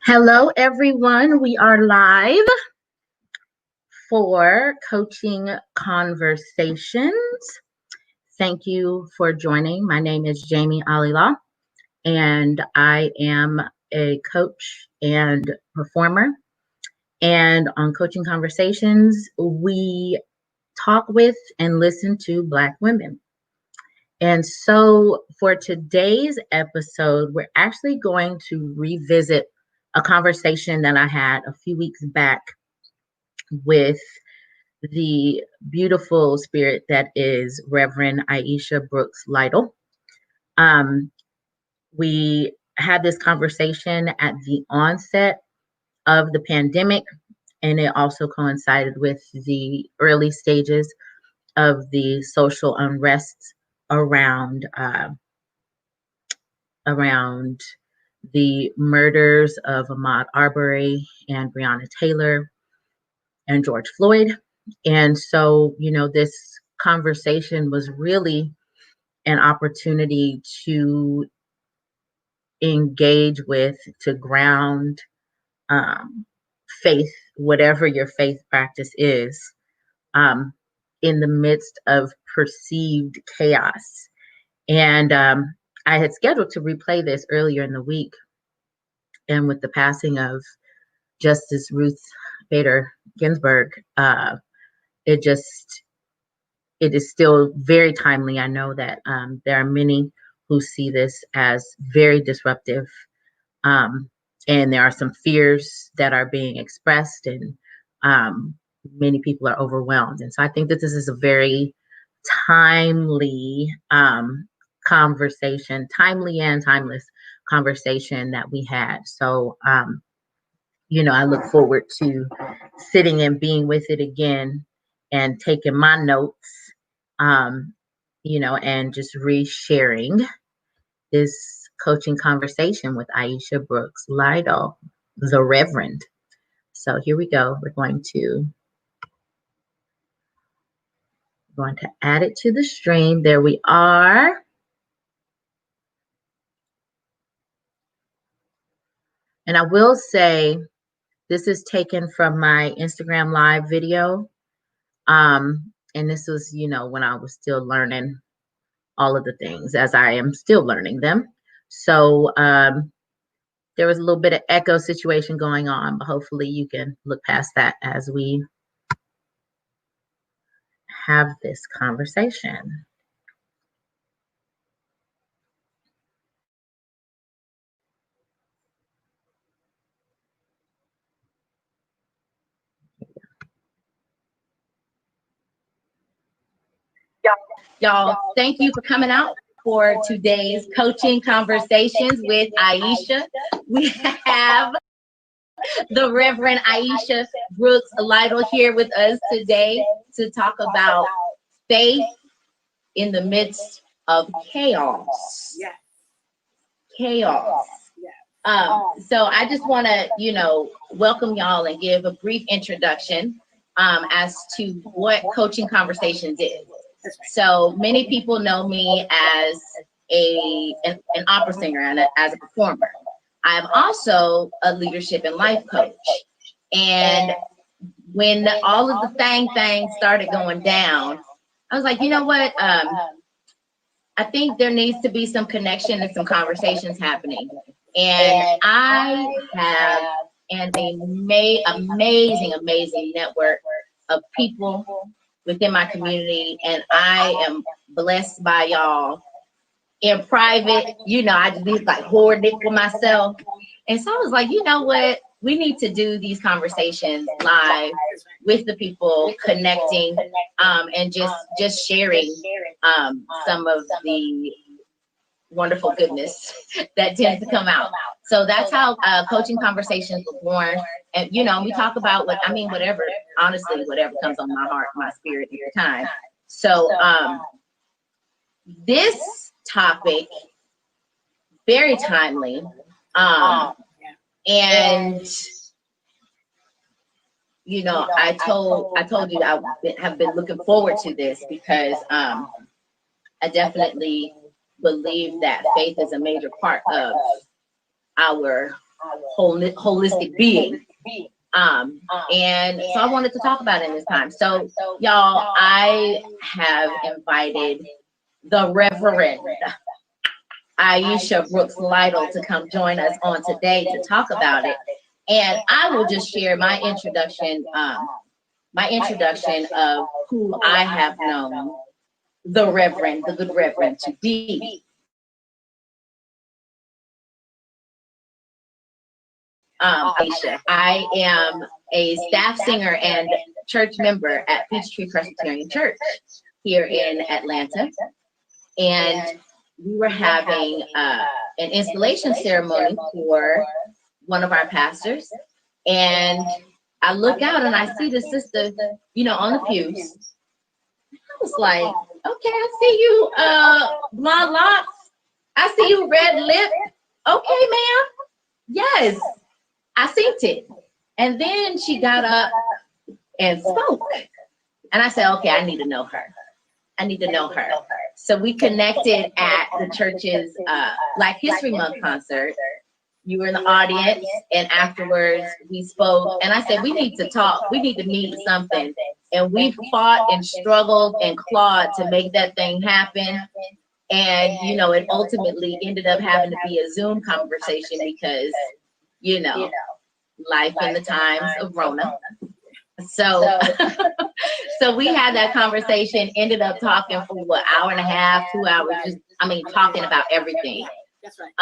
Hello, everyone. We are live for Coaching Conversations. Thank you for joining. My name is Jamie Alila, and I am a coach and performer. And on Coaching Conversations, we talk with and listen to Black women. And so for today's episode, we're actually going to revisit a conversation that I had a few weeks back with the beautiful spirit that is Reverend Aisha Brooks Lytle. We had this conversation at the onset of the pandemic, and it also coincided with the early stages of the social unrest around around the murders of Ahmaud Arbery and Breonna Taylor and George Floyd. And so, this conversation was really an opportunity to engage with, to ground faith, whatever your faith practice is, um, in the midst of perceived chaos. And I had scheduled to replay this earlier in the week. And with the passing of Justice Ruth Bader Ginsburg, it is still very timely. I know that there are many who see this as very disruptive, and there are some fears that are being expressed, and many people are overwhelmed. And so I think that this is a very timely conversation, timely and timeless conversation that we had. So, I look forward to sitting and being with it again and taking my notes, and just resharing this coaching conversation with Aisha Brooks Lytle, the Reverend. So here we go. We're going to add it to the stream. There we are. And I will say, this is taken from my Instagram live video. And this was, when I was still learning all of the things, as I am still learning them. So there was a little bit of echo situation going on, but hopefully you can look past that as we have this conversation. Y'all, thank you for coming out for today's coaching conversations with Aisha. We have the Reverend Aisha Brooks Lytle here with us today to talk about faith in the midst of chaos. Yes. Chaos. Yes. So I just want to, welcome y'all and give a brief introduction as to what Coaching Conversations is. So many people know me as an opera singer and as a performer. I'm also a leadership and life coach. And when all of the things started going down, I was like, you know what? I think there needs to be some connection and some conversations happening. And I have an amazing network of people within my community, and I am blessed by y'all. In private, I just need like hoard it for myself. And so I was like, you know what? We need to do these conversations live with the people, connecting, and just sharing some of the wonderful goodness that tends to come out. So that's how Coaching Conversations was born. And, we talk about whatever, honestly, whatever comes on my heart, my spirit at the time. So this topic, very timely. And, I told you I have been looking forward to this because I definitely believe that faith is a major part of our holistic being. And so I wanted to talk about it in this time. So y'all, I have invited the Reverend Aisha Brooks Lytle to come join us on today to talk about it. And I will just share my introduction of who I have known the Reverend, the good Reverend to be. Aisha. I am a staff singer and church member at Peachtree Presbyterian Church here in Atlanta. And we were having an installation ceremony for one of our pastors. And I look out and I see the sister, on the pews. I was like, okay, I see you, blonde locks. I see you, red lip. Okay, ma'am. Yes, I seen it. And then she got up and spoke. And I said, okay, I need to know her. I need to know her. So we connected at the church's Black History Month concert. You were in the audience, and afterwards we spoke. And I said, we need to talk. We need to meet something. And we fought and struggled and clawed to make that thing happen. And, it ultimately ended up having to be a Zoom conversation because, life in the times of Rona. So, so we had that conversation, ended up talking for hour and a half, 2 hours, talking about everything. That's right.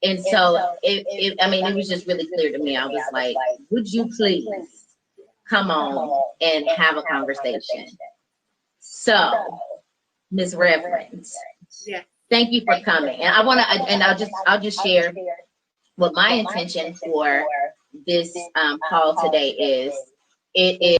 And so it was just really clear to me. I was like, would you please come on and have a conversation? So, Ms. Reverend, thank you for coming. And I'll just share what my intention for this call today is. It is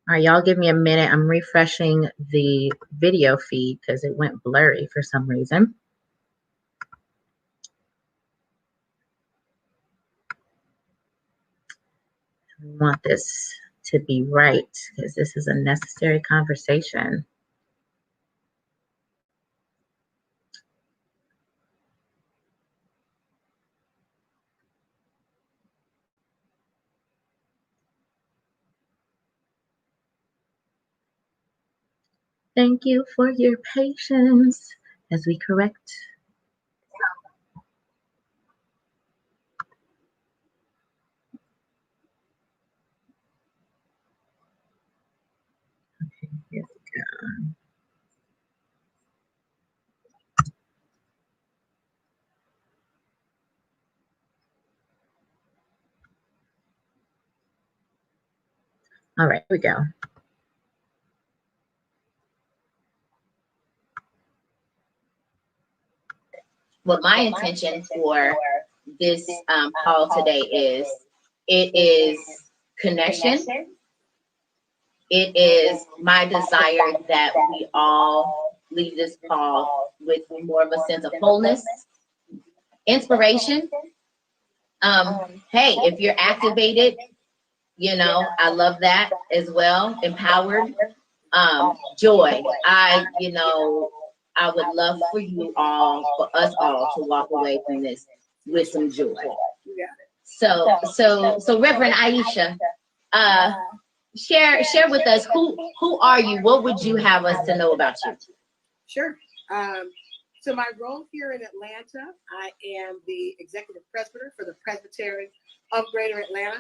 all right, y'all give me a minute. I'm refreshing the video feed because it went blurry for some reason. I want this to be right because this is a necessary conversation. Thank you for your patience as we correct. Okay, here we go. All right, here we go. What my intention for this call today is, it is connection. It is my desire that we all leave this call with more of a sense of wholeness, inspiration. Hey, if you're activated, I love that as well. Empowered, joy. I would love for us all to walk away from this with some joy. So Reverend Aisha, share with us, who are you? What would you have us to know about you? Sure. So my role here in Atlanta, I am the executive presbyter for the Presbyterian of Greater Atlanta.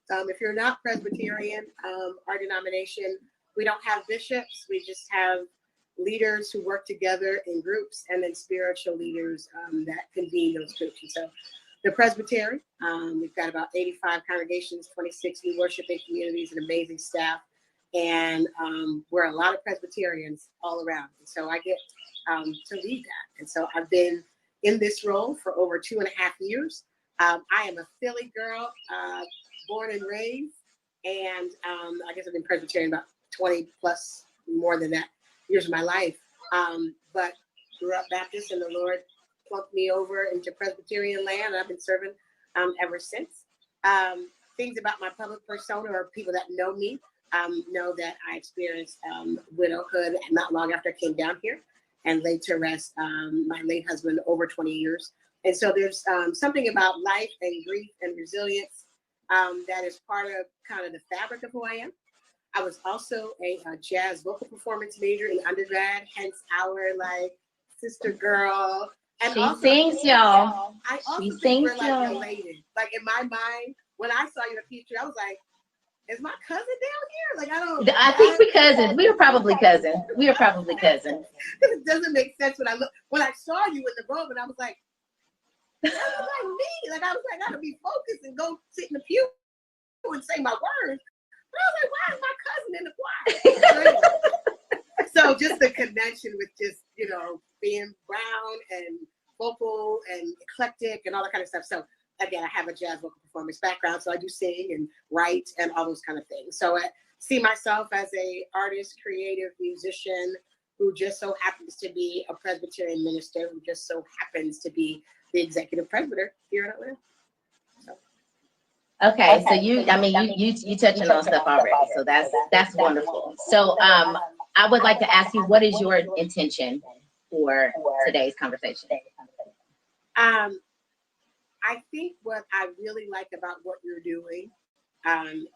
If you're not Presbyterian, our denomination, we don't have bishops. We just have leaders who work together in groups, and then spiritual leaders that convene those groups. And so the Presbyterian, we've got about 85 congregations, 26 new worshiping communities, and amazing staff. And we're a lot of Presbyterians all around. And so I get to lead that. And so I've been in this role for over 2.5 years. I am a Philly girl, born and raised, and I guess I've been Presbyterian about 20 plus, more than that, years of my life. But grew up Baptist, and the Lord plunked me over into Presbyterian land, and I've been serving ever since. Things about my public persona, or people that know me, know that I experienced widowhood not long after I came down here and laid to rest my late husband over 20 years. And so there's something about life and grief and resilience that is part of kind of the fabric of who I am. I was also a jazz vocal performance major in undergrad, hence our like sister girl. And She also, sings, y'all. I also She think sings, we're like y'all. related. Like in my mind, when I saw your picture, I was like, is my cousin down here? Like I think we're cousins. We are probably cousins. We are probably cousins. It doesn't make sense when I saw you in the room, and I was like, that was like me. Like I was like, I gotta be focused and go sit in the pew and say my words. But I was like, why is my cousin in the choir? So just the connection with just, being brown and vocal and eclectic and all that kind of stuff. So again, I have a jazz vocal performance background, so I do sing and write and all those kind of things. So I see myself as a artist, creative musician who just so happens to be a Presbyterian minister, who just so happens to be the executive presbyter here in Atlanta. Okay, so you touching on stuff already, so that's wonderful. So I would like to ask you, what is your intention for today's conversation? I think what I really like about what you're doing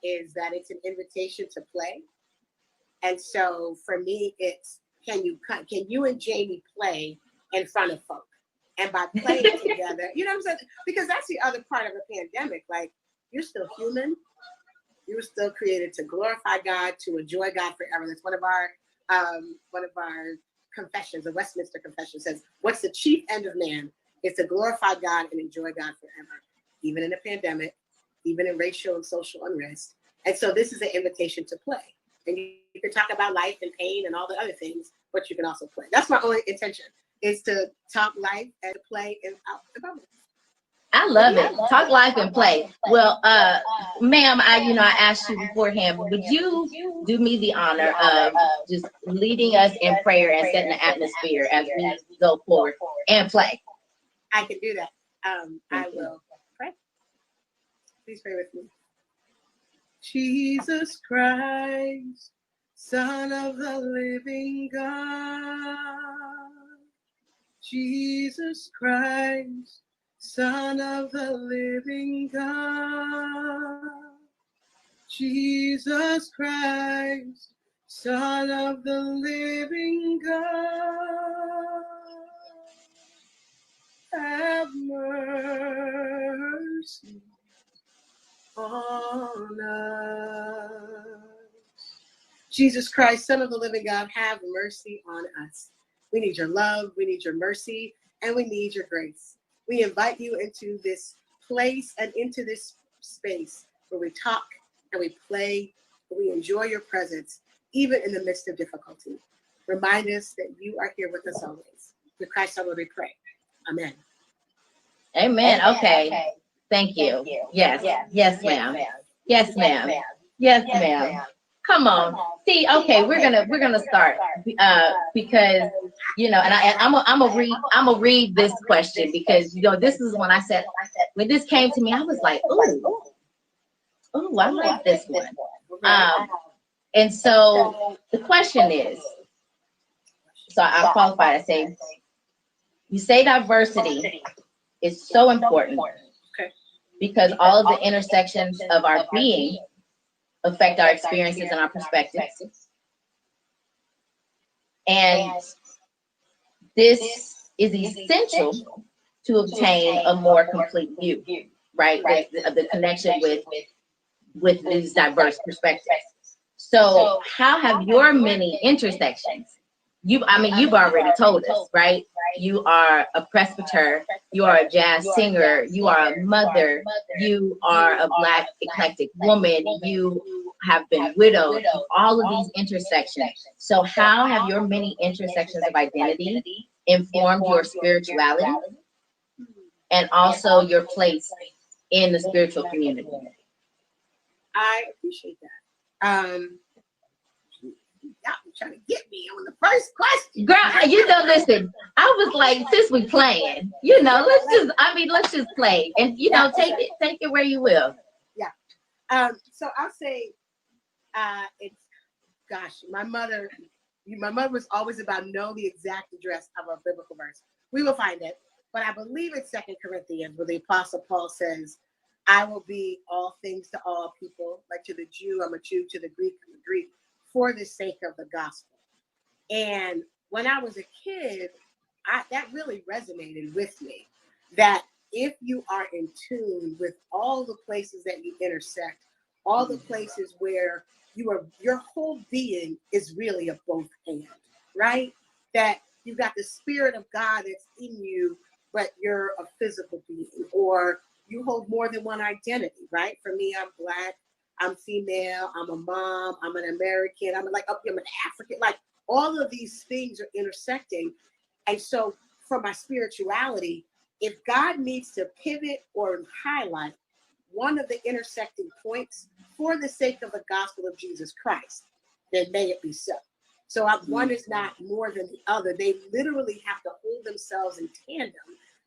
is that it's an invitation to play. And so for me, it's can you and Jamie play in front of folk? And by playing together, you know what I'm saying? Because that's the other part of a pandemic. Like, you're still human. You were still created to glorify God, to enjoy God forever. That's one of our confessions. The Westminster Confession says, "What's the chief end of man? It's to glorify God and enjoy God forever, even in a pandemic, even in racial and social unrest." And so this is an invitation to play. And you can talk about life and pain and all the other things, but you can also play. That's my only intention, is to talk life and play out the public. I love it. Talk life and play. Well, ma'am, I asked you beforehand, but would you do me the honor of just leading us in prayer and setting the atmosphere as we go forward and play? I can do that. I will pray. Please pray with me. Jesus Christ, Son of the living God. Jesus Christ, Son of the living God. Jesus Christ, Son of the living God. Have mercy on us. Jesus Christ, Son of the living God, have mercy on us. We need your love, we need your mercy, and we need your grace. We invite you into this place and into this space where we talk and we play, and we enjoy your presence, even in the midst of difficulty. Remind us that you are here with us always. Through Christ, our Lord, we pray. Amen. Amen. Okay. Thank you. Yes. Yes, ma'am. Yes, ma'am. Yes, ma'am. Come on. See, okay, we're gonna start because and I'm gonna read this question, because this is when I said, when this came to me, I was like, oh, I like this one. And so the question is, so I'll qualify to say, you say diversity is so important because all of the intersections of our being affect our experiences and our perspectives. And this is essential to obtain a more complete view, right? The connection with these diverse perspectives. So how have your many intersections, you've already told us, right? You are a presbyter, you are a jazz singer, you are a mother, you are a Black eclectic woman, you have been widowed, all of these intersections. So how have your many intersections of identity informed your spirituality? and also your place in the spiritual community. I appreciate that. Y'all trying to get me on the first question. Girl, listen, I was like, since we playing, let's just play. And take it where you will. Yeah. So I'll say it's my mother was always about know the exact address of a biblical verse. We will find it. But I believe it's 2 Corinthians where the Apostle Paul says, I will be all things to all people, like to the Jew, I'm a Jew, to the Greek, I'm a Greek, for the sake of the gospel. And when I was a kid, that really resonated with me, that if you are in tune with all the places that you intersect, all the places where your whole being is really a both and, right? That you've got the Spirit of God that's in you, but you're a physical being, or you hold more than one identity, right? For me, I'm Black, I'm female, I'm a mom, I'm an American, I'm an African, like all of these things are intersecting. And so for my spirituality, if God needs to pivot or highlight one of the intersecting points for the sake of the gospel of Jesus Christ, then may it be so. So one is not more than the other. They literally have to hold themselves in tandem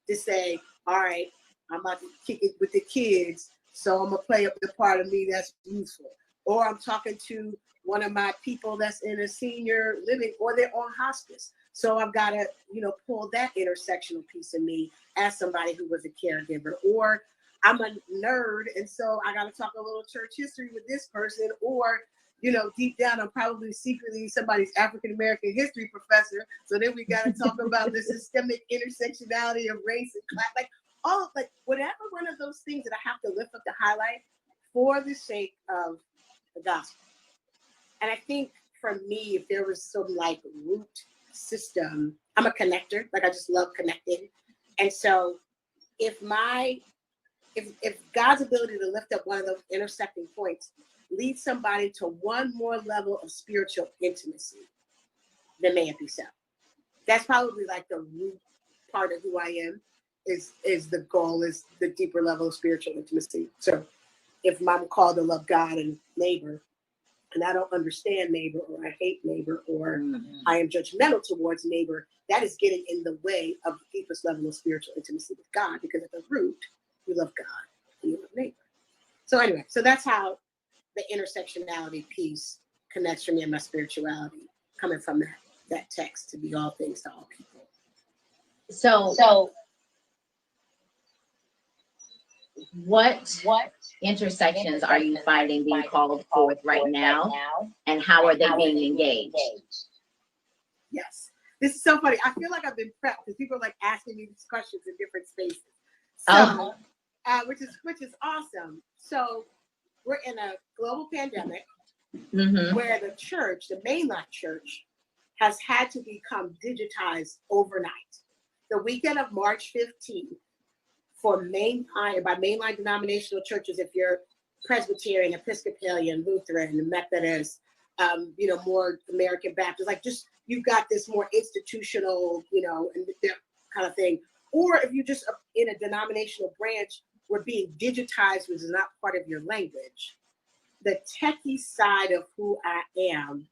to say, all right, I'm about to kick it with the kids, so I'm going to play up the part of me that's useful. Or I'm talking to one of my people that's in a senior living, or they're on hospice. So I've got to, pull that intersectional piece of me as somebody who was a caregiver. Or I'm a nerd, and so I got to talk a little church history with this person. Or, deep down, I'm probably secretly somebody's African-American history professor. So then we got to talk about the systemic intersectionality of race and class, whatever one of those things that I have to lift up to highlight for the sake of the gospel. And I think for me, if there was some root system, I'm a connector. I just love connecting. And so if God's ability to lift up one of those intersecting points leads somebody to one more level of spiritual intimacy, then may it be so. That's probably the root part of who I am, is the goal, is the deeper level of spiritual intimacy. So if I'm called to love God and neighbor, and I don't understand neighbor, or I hate neighbor, or I am judgmental towards neighbor, that is getting in the way of the deepest level of spiritual intimacy with God, because at the root, you love God and you love neighbor. So anyway, so that's how the intersectionality piece connects for me and my spirituality, coming from that text, to be all things to all people. So what intersections are you finding being called forth right now, and how are they being engaged? Yes, this is so funny. I feel like I've been prepped, because people are asking me these questions in different spaces. So, which is awesome. So we're in a global pandemic where the church, the mainline church, has had to become digitized overnight. The weekend of March 15th, for mainline denominational churches, if you're Presbyterian, Episcopalian, Lutheran, Methodist, more American Baptist, you've got this more institutional, and that kind of thing. Or if you're just in a denominational branch where being digitized was not part of your language, the techie side of who I am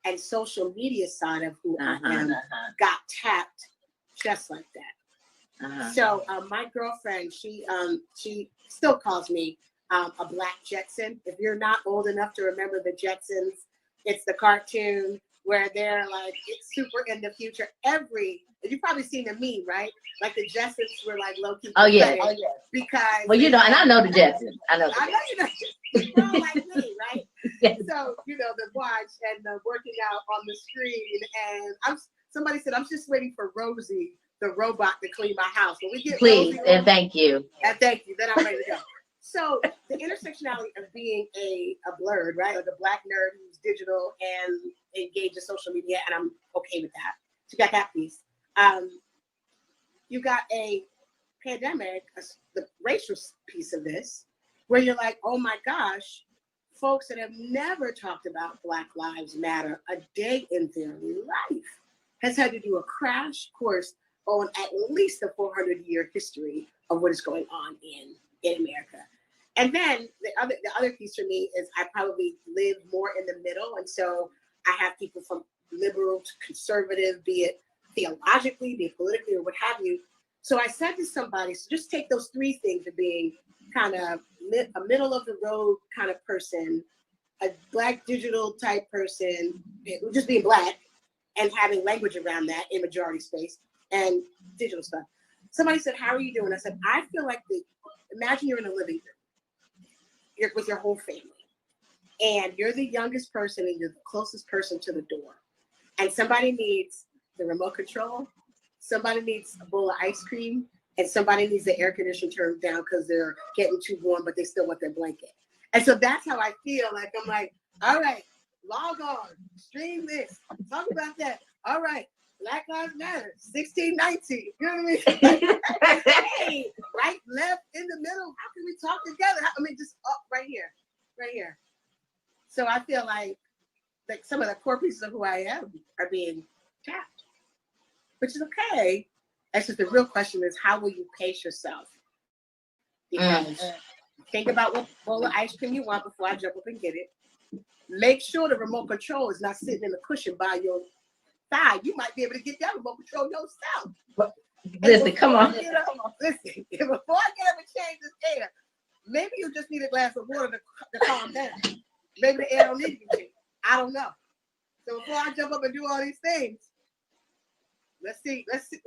and social media side of who I am got tapped just like that. So my girlfriend, she still calls me a Black Jetson. If you're not old enough to remember the Jetsons, it's the cartoon where they're it's super in the future. You've probably seen the meme, right? The Jetsons were low-key. Oh yeah. Because and I know the Jetsons. I know you know. You're all like me, right? Yes. So the watch and the working out on the screen, and somebody said I'm just waiting for Rosie, the robot, to clean my house. When we get please Rosie, and thank you. And thank you. Then I'm ready to go. So the intersectionality of being a blurred, right? Like a Black nerd who's digital and engaged in social media, and I'm okay with that. So you got that piece. You got a pandemic, the racial piece of this, where you're oh my gosh, folks that have never talked about Black Lives Matter a day in their life has had to do a crash course on at least a 400-year history of what is going on in America. And then the other piece for me is I probably live more in the middle. And so I have people from liberal to conservative, be it theologically, be it politically, or what have you. So I said to somebody, so just take those three things of being kind of a middle of the road kind of person, a Black digital type person, just being Black and having language around that in majority space and digital stuff. Somebody said, how are you doing? I said, I feel like imagine you're in a living room. You're with your whole family. And you're the youngest person and you're the closest person to the door. And somebody needs the remote control, somebody needs a bowl of ice cream, and somebody needs the air conditioner turned down because they're getting too warm, but they still want their blanket. And so that's how I feel. Like I'm like, all right, log on, stream this, talk about that. All right, Black Lives Matter, 1619. You know what I mean? Hey, right, left, in the middle. How can we talk together? I mean, just up right here, right here. So I feel like some of the core pieces of who I am are being tapped, which is okay. That's just the real question is how will you pace yourself? Because think about what bowl of ice cream you want before I jump up and get it. Make sure the remote control is not sitting in the cushion by your thigh. You might be able to get that remote control yourself. But, listen, come on. Listen, before I get up and change this air, maybe you just need a glass of water to calm down. Maybe the air don't need to be changed. I don't know. So before I jump up and do all these things, let's see let's see.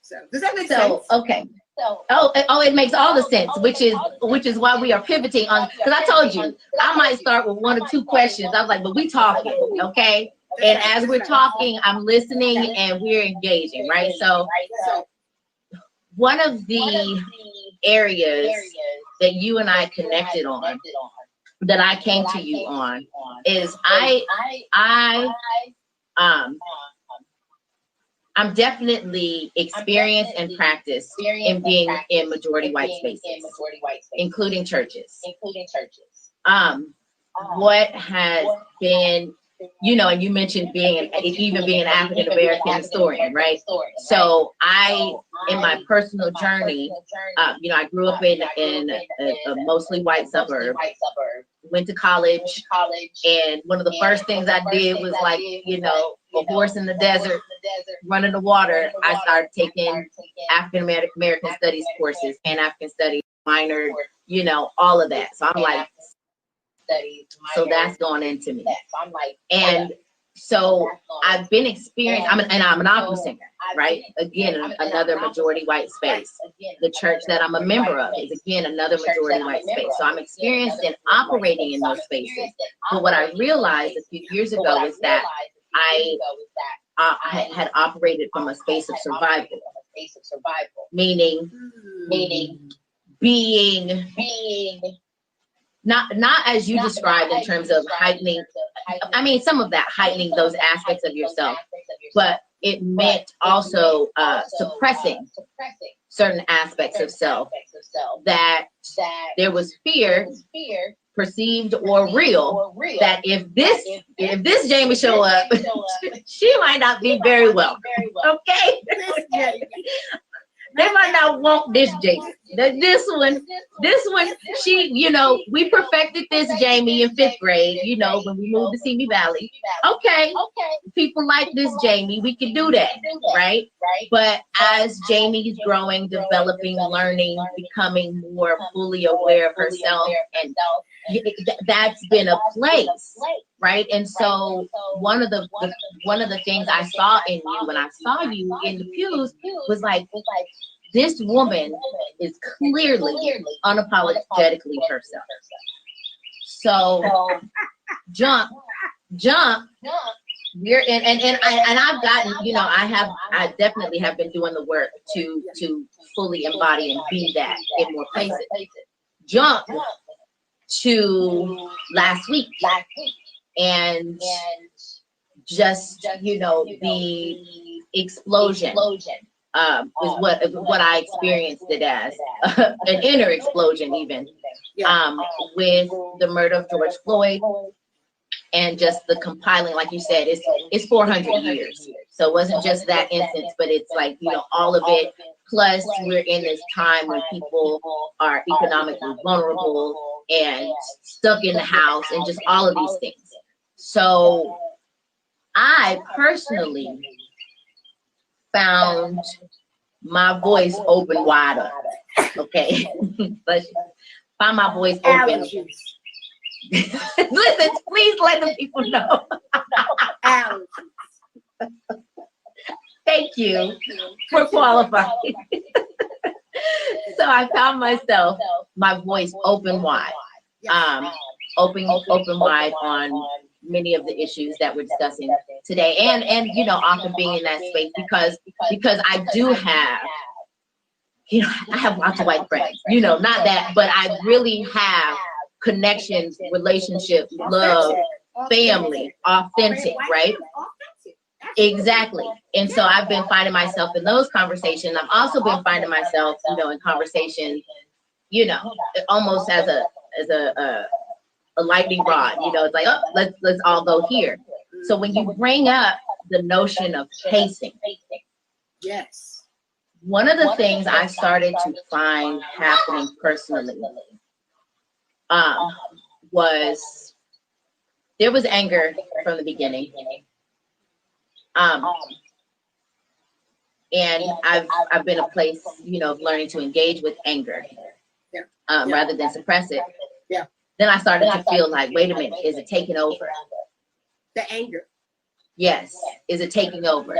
So does that make sense? Okay. It makes all the sense, which is why we are pivoting on, because I told you I might start with one or two questions. I was like, but we talking, okay? And as we're talking, I'm listening and we're engaging, right? So one of the areas that you and I connected on, that I came to you on, is I'm definitely experienced and practiced in being in majority white spaces, including churches. What has been, and you mentioned being an African American historian, right? So in my personal journey, I grew up in a mostly white suburb, went to college, and one of the first things I did was like, a horse in the desert, running the water. I started taking African American studies courses, Pan-African studies, minor, all of that. So I'm like, so that's going into me. And so I've been experienced, I'm an opera singer, right? Again, another majority white space. The church that I'm a member of is, again, another majority white space. So I'm experienced in operating in those spaces. But what I realized a few years ago is that I had operated from a space of survival, meaning being not as you described in terms of heightening. I mean, some of that heightening those aspects of yourself, but it meant also suppressing certain aspects of self, that there was fear, perceived or real, that if this Jamie show up, she might not be very well. Okay. They might not want this Jamie. This one, she, we perfected this Jamie in 5th grade, when we moved to Simi Valley. Okay. People like this Jamie, we can do that, right? But as Jamie is growing, developing, learning, becoming more fully aware of herself, and that's been a place, right? And so one of the things I saw in you when I saw you in the pews was like, this woman is clearly unapologetically herself. So jump. We're in, and I've gotten, I definitely have been doing the work to fully embody and be that in more places. Jump to last week, and just the explosion is what I experienced it as, an inner explosion even, with the murder of George Floyd, and just the compiling, like you said, it's 400 years. So it wasn't just that instance, but it's like, you know, all of it. Plus, we're in this time when people are economically vulnerable and stuck in the house and just all of these things. So I personally found my voice open wide up. Okay. But find my voice open. Listen, please let the people know. Thank you for qualifying. So I found myself, my voice open wide, open wide on many of the issues that we're discussing today, and you know, often being in that space because I do have, you know, I have lots of white friends, you know, not that, but I really have connections, relationships, love, family, authentic, right? Exactly. And so I've been finding myself in those conversations. I've also been finding myself, you know, in conversations, you know, almost as a lightning rod, you know, it's like, oh, let's all go here. So when you bring up the notion of pacing, yes, one of the things I started to find happening personally was there was anger from the beginning. And I've been a place, you know, of learning to engage with anger, rather than suppress it. Yeah. Then I started to feel like, wait a minute, is it taking over? The anger. Yes, is it taking over?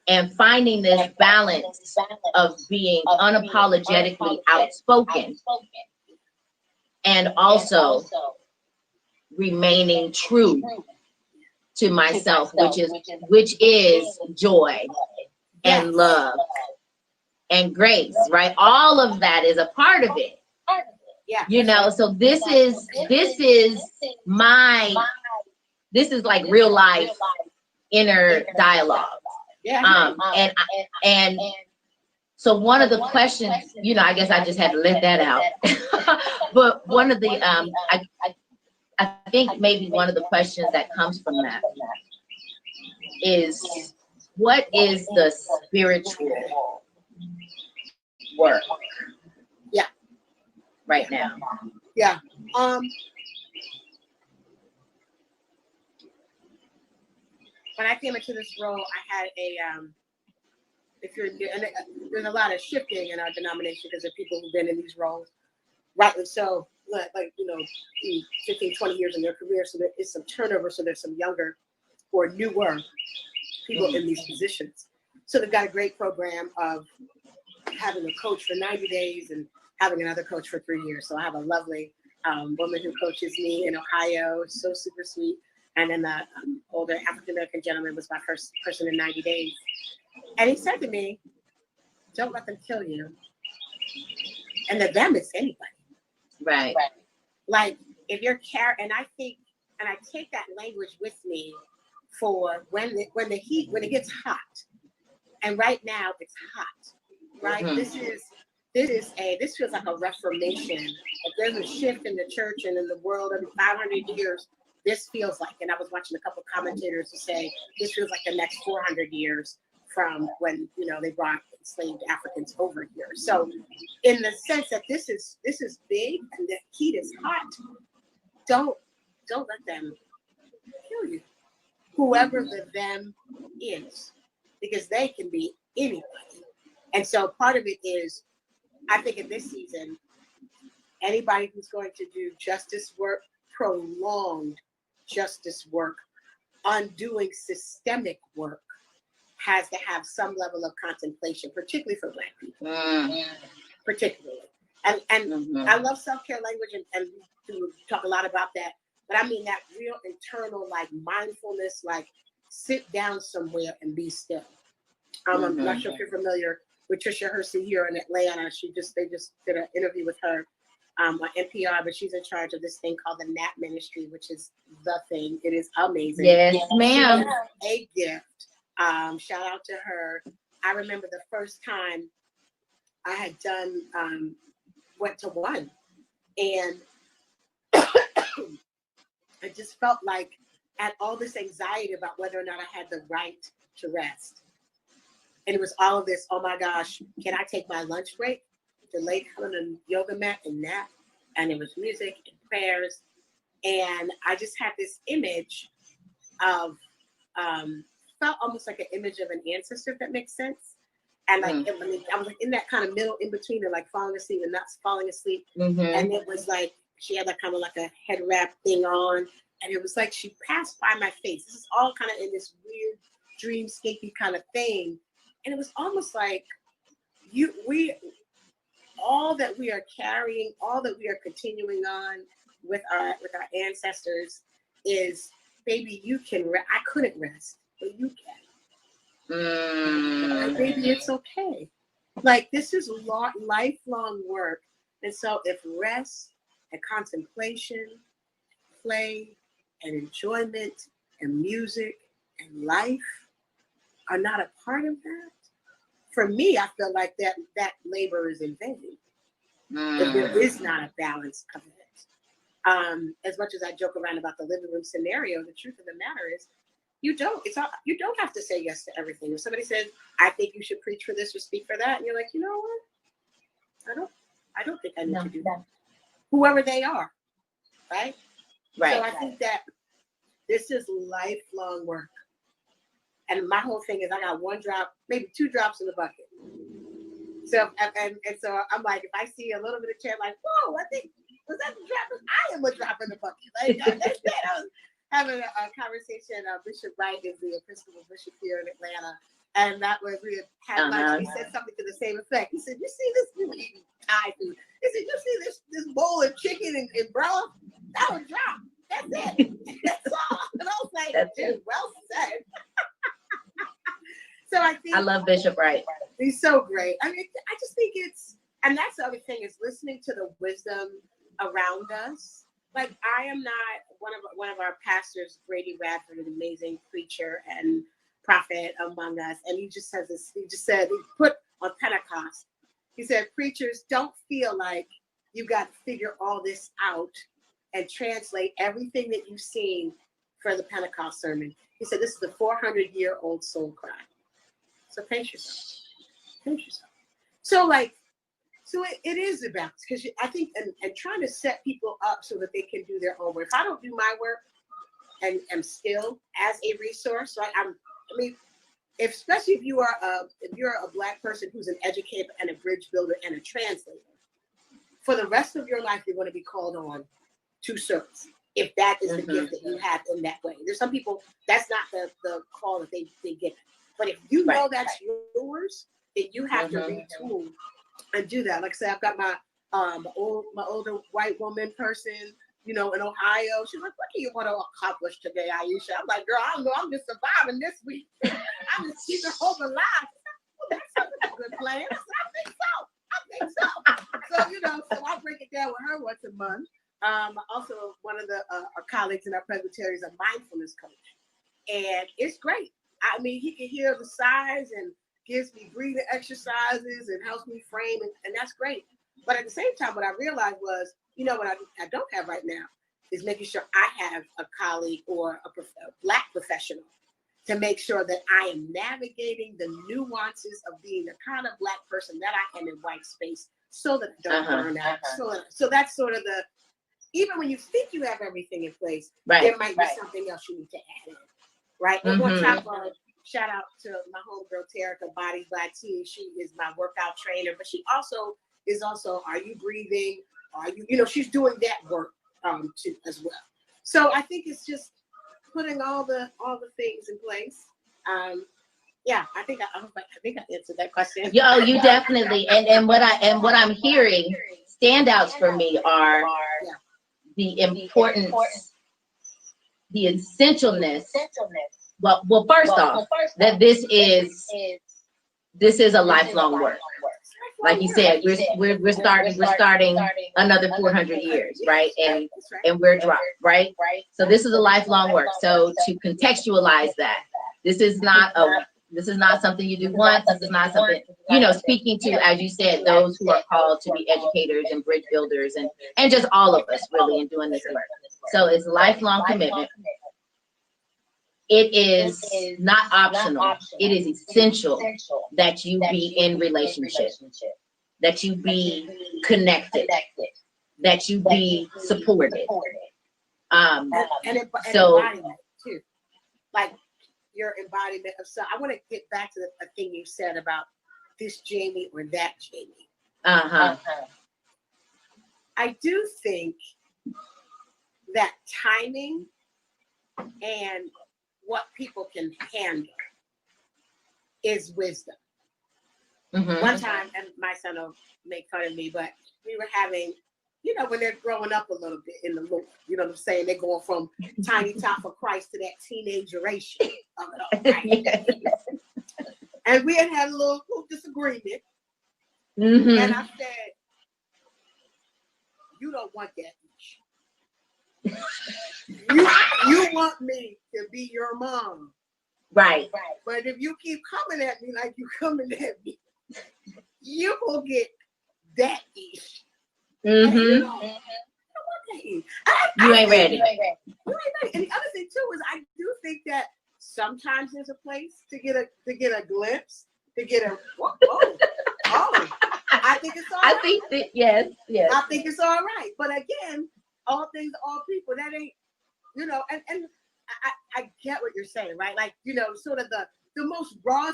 And finding this balance of being unapologetically outspoken and also remaining true to myself, which is joy and love and grace, right? All of that is a part of it. Yeah. You know, so this is like real life inner dialogue. Yeah. And so one of the questions, you know, I guess I just had to let that out. But one of the I think maybe one of the questions that comes from that is, what is the spiritual work? Yeah. Right now. Yeah. When I came into this role, I had a there's a lot of shifting in our denomination because of people who've been in these roles, rightly so, like you know, 15, 20 years in their career. So there is some turnover. So there's some younger or newer people in these positions. So they've got a great program of having a coach for 90 days and having another coach for 3 years. So I have a lovely woman who coaches me in Ohio, so super sweet. And then the older African-American gentleman was my first person in 90 days. And he said to me, don't let them kill you. And the them is anybody. Right. Like if you're and I think, and I take that language with me for when it gets hot. And right now it's hot, right? Mm-hmm. This feels like a reformation. If there's a shift in the church and in the world every 500 years, this feels like, and I was watching a couple of commentators who say this feels like the next 400 years from when, you know, they brought enslaved Africans over here. So in the sense that this is big and the heat is hot, don't let them kill you. Whoever the them is, because they can be anybody. And so part of it is, I think in this season, anybody who's going to do justice work, prolonged justice work, undoing systemic work, has to have some level of contemplation, particularly for Black people, particularly. And I love self-care language, and we talk a lot about that. But I mean that real internal, like mindfulness, like sit down somewhere and be still. I'm not sure if you're familiar with Tricia Hersey here in Atlanta. They just did an interview with her on NPR, but she's in charge of this thing called the NAP Ministry, which is the thing. It is amazing. Yes, ma'am. A gift. Shout out to her. I remember the first time I had done went to one, and I just felt like and all this anxiety about whether or not I had the right to rest. And it was all of this, oh my gosh, can I take my lunch break to lay down on a yoga mat and nap? And it was music and prayers. And I just had this image of, felt almost like an image of an ancestor, if that makes sense. And like, I was like in that kind of middle in between of like falling asleep and not falling asleep. And it was like, she had like kind of like a head wrap thing on. And it was like she passed by my face. This is all kind of in this weird dreamscapey kind of thing. And it was almost like all that we are carrying, all that we are continuing on with our ancestors is, baby, you can I couldn't rest, but you can. And baby, it's okay. Like, this is lifelong work. And so if rest and contemplation, play and enjoyment and music and life are not a part of that, for me, I feel like that labor is in vain. If there is not a balance of it. As much as I joke around about the living room scenario, the truth of the matter is, you don't have to say yes to everything. If somebody says, I think you should preach for this or speak for that, and you're like, you know what? I don't think I need to do that. Whoever they are, right? So I think that this is lifelong work. And my whole thing is, I got one drop, maybe two drops in the bucket. So and so I'm like, if I see a little bit of chant, like, whoa, I think, was that the drop? I am a drop in the bucket. Like, that's it. I was having a conversation. Bishop Wright is the Episcopal bishop here in Atlanta, and that was, we had lunch. He said something to the same effect. He said, "You see this? We were eating Thai food. He said, you see this bowl of chicken and broth? That was drop. That's it. That's all." And I was like, dude, well said. So I think I love Bishop Wright. He's so great. I mean, I just think and that's the other thing, is listening to the wisdom around us. Like, I am not one of our pastors, Brady Radford, an amazing preacher and prophet among us. And he just said, he put on Pentecost, he said, preachers, don't feel like you got to figure all this out and translate everything that you've seen for the Pentecost sermon. He said, this is a 400-year-old soul cry. So pace yourself. So it is about, because I think, and trying to set people up so that they can do their own work. If I don't do my work and am still as a resource, right? Especially if you're a Black person who's an educator and a bridge builder and a translator, for the rest of your life, you're going to be called on to serve. If that is the gift that you have in that way. There's some people, that's not the call that they get. But if you know that's yours, then you have to retool and do that. Like I said, I've got my older white woman person, in Ohio. She's like, what do you want to accomplish today, Aisha? I'm like, girl, I don't know. I'm just surviving this week. I'm just keeping hope alive. Well, that sounds like a good plan. I think so. So I break it down with her once a month. Also, one of our colleagues in our Presbytery is a mindfulness coach. And it's great. I mean, he can hear the sighs and gives me breathing exercises and helps me frame, and that's great. But at the same time, what I realized was, what I don't have right now is making sure I have a colleague or a Black professional to make sure that I am navigating the nuances of being the kind of Black person that I am in white space, so that I don't burn out. So that's sort of even when you think you have everything in place, there might be something else you need to add in. Right. And on top of, shout out to my homegirl Terica, Body Black Tea. She is my workout trainer, but she is also, are you breathing? Are you, she's doing that work too as well. So I think it's just putting all the things in place. Yeah, I think I answered that question. Yo, you definitely, and what I'm hearing, standouts for me are the importance, the essentialness. Well, first off, that this is a lifelong work. Like you said, we're starting another 400 years, right? And we're dropped, right? So this is a lifelong work. So to contextualize that, this is not something you do once. This is not something, speaking to, as you said, those who are called to be educators and bridge builders and just all of us really in doing this work. So it's lifelong commitment. it is not optional. It is essential that you be in relationship, that you be connected, that you be supported. So embodiment too, like your embodiment of self. I want to get back to the thing you said about this Jamie or that Jamie. I do think that timing and what people can handle is wisdom. One time, and my son will make fun of me, but we were having, when they're growing up a little bit in the Lord, you know what I'm saying? They're going from tiny top of Christ to that teenageration of it all, right? And we had a little disagreement. And I said, you don't want that. You want me to be your mom. Right. But if you keep coming at me like you coming at me, you will get that ish. You ain't ready. And the other thing too is I do think that sometimes there's a place to get a glimpse, to get a I think it's all right. I think that yes. I think it's all right. But again, all things, all people, that ain't, and I get what you're saying, right? Like, sort of the most raw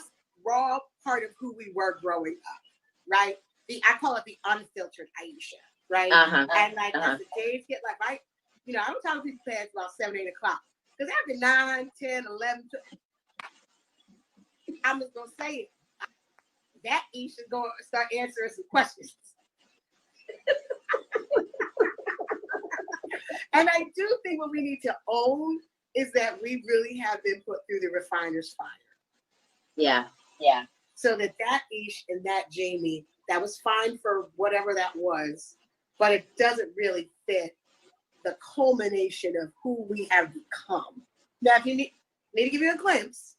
part of who we were growing up, right? I call it the unfiltered Aisha, right? And like as the days get like, right, I don't tell people past about 7, 8 o'clock. Because after 9, 10, 11, 12, I'm just gonna say it. That Aisha's gonna start answering some questions. And I do think what we need to own is that we really have been put through the refiner's fire. Yeah. So that Ish and that Jamie, that was fine for whatever that was, but it doesn't really fit the culmination of who we have become. Now, if you need to give you a glimpse,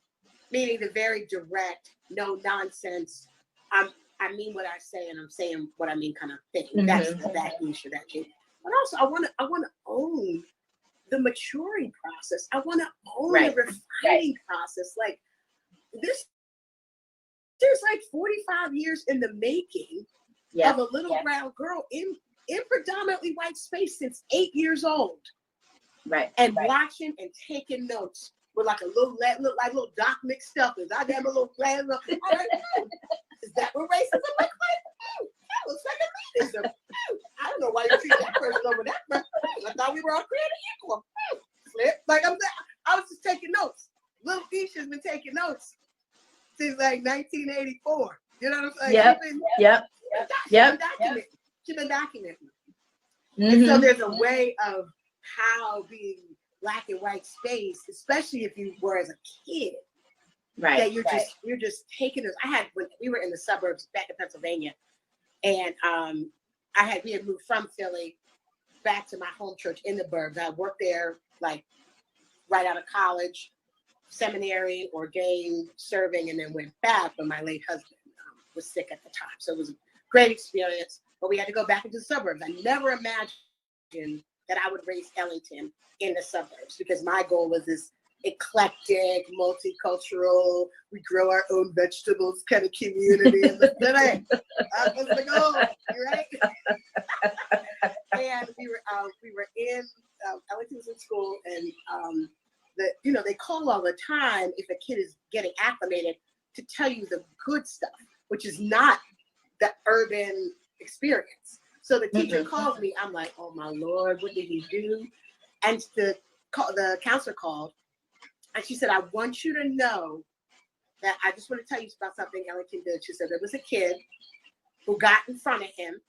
meaning the very direct, no nonsense, I mean what I say and I'm saying what I mean kind of thing. That's that Ish or that Jamie. But also, I want to own the maturing process. I want to own the refining process. Like this, there's like 45 years in the making of a little brown girl in predominantly white space since 8 years old. And watching and taking notes with like a little Doc mixed up. I got a little glass. Is that what racism looks like? That looks like elitism. I don't know why you treat that person over that person. I thought we were all created equal. Flip. Like I was just taking notes. Little Isha's been taking notes since like 1984. You know what I'm saying? She's been documenting. And so there's a way of how being black and white space, especially if you were as a kid, that you're just taking this. When we were in the suburbs back in Pennsylvania, and we had moved from Philly back to my home church in the burbs. I worked there like right out of college, seminary, ordained, serving, and then went back when my late husband was sick at the time. So it was a great experience, but we had to go back into the suburbs. I never imagined that I would raise Ellington in the suburbs because my goal was this eclectic, multicultural, we grow our own vegetables kind of community. And that was the goal, right? And we were in Ellington was in school, and they call all the time if a kid is getting acclimated to tell you the good stuff, which is not the urban experience. So the teacher calls me. I'm like, oh my Lord, what did he do? And the counselor called, and she said, I want you to know that I just want to tell you about something Ellington did. She said there was a kid who got in front of him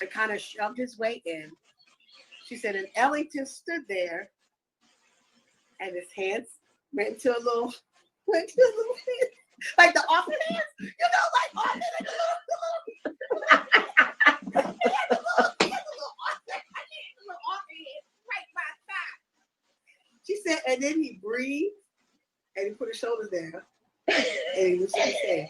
and kind of shoved his way in. She said, and Ellington stood there, and his hands went into a little hands, like the office hands, like office, like he had a little office right by his side. She said, and then he breathed, and he put his shoulders down, and he lifted his head.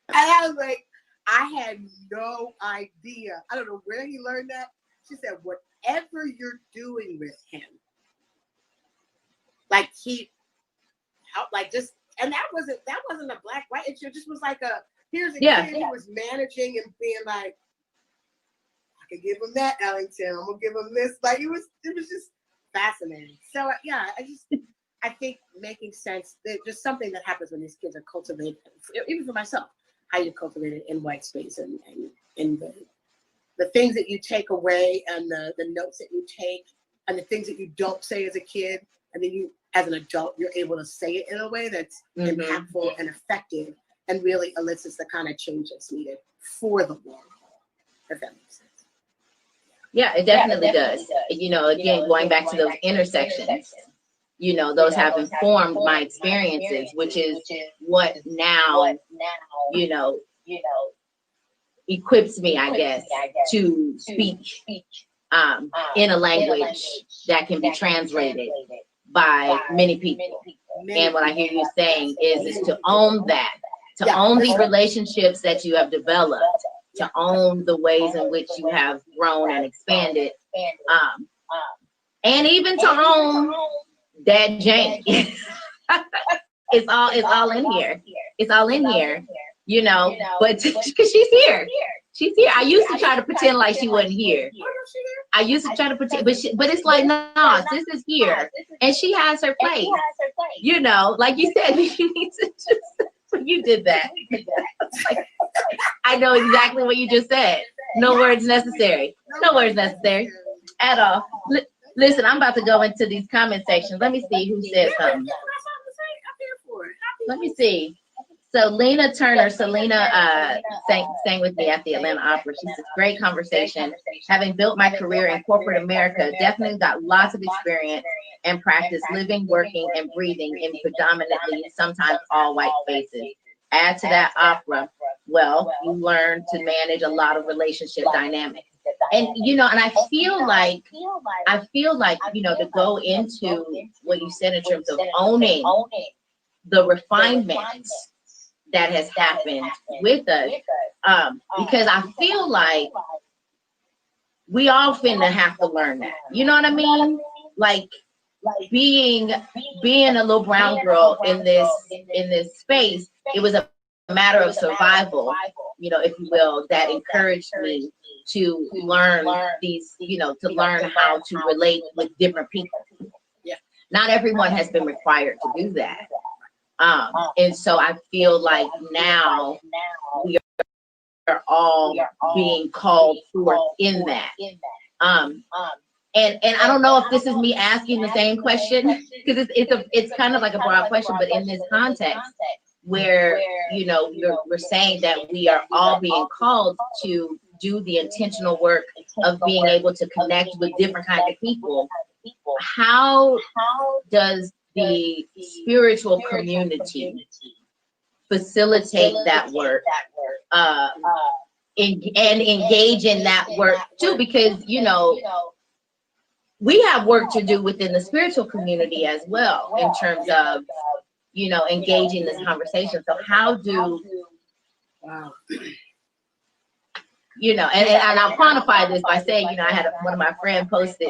And I was like, I had no idea. I don't know where he learned that. She said, whatever you're doing with him, like keep help, like just, and that wasn't a black white issue. It just was like here's a kid who was managing and being like, I could give him that, Ellington. I'm gonna give him this. Like it was just fascinating. So yeah, I think making sense. Just something that happens when these kids are cultivated, even for myself, how you cultivate it in white space and the things that you take away and the notes that you take and the things that you don't say as a kid, and then you, as an adult, you're able to say it in a way that's impactful and effective and really elicits the kind of change that's needed for the long haul, if that makes sense. Yeah, it definitely does. You know, again, going back to those intersections, you know, those have informed my experiences, which is what now, you know, equips me, I guess, to speak in a language that can be translated by many people. And what I hear you saying is to own that, to own the relationships that you have developed, to own the ways in which you have grown and expanded, and even to own that Jane. it's all in here. It's all in here, you know. But because she's here. She's here. I used to try to pretend like she wasn't here. I used to try to pretend, but it's like, no, sis is here, and she has her place. You know, like you said, you need to just. You did that. I know exactly what you just said. No words necessary. No words necessary at all. Listen, I'm about to go into these comment sections. Let me see who said something. Let me see. So Lena Turner, Selena sang with me at the Atlanta Opera. She says, great conversation. Having built my career in corporate America, definitely got lots of experience and practice living, working, and breathing in predominantly, sometimes all white spaces. Add to that opera, well, you learn to manage a lot of relationship dynamics. And, you know, and I feel like, you know, to go into what you said in terms of owning the refinement that has happened with us, because I feel like we all finna have to learn that. You know what I mean? Like being a little brown girl in this space, it was a matter of survival, you know, if you will, that encouraged me to learn these, you know, to learn how to relate with different people. Yeah. Not everyone has been required to do that. And so I feel like now we are all being called forth in that. And I don't know if this is me asking the same question, because it's kind of like a broad question, but in this context where, you know, we're saying that we are all being called to do the intentional work of being able to connect with different kinds of people. How does the spiritual community facilitate that work and engage in that work too? Because, you know, we have work to do within the spiritual community as well in terms of, you know, engaging this conversation. So how do, you know, and I'll quantify this by saying, you know, I had one of my friends posted,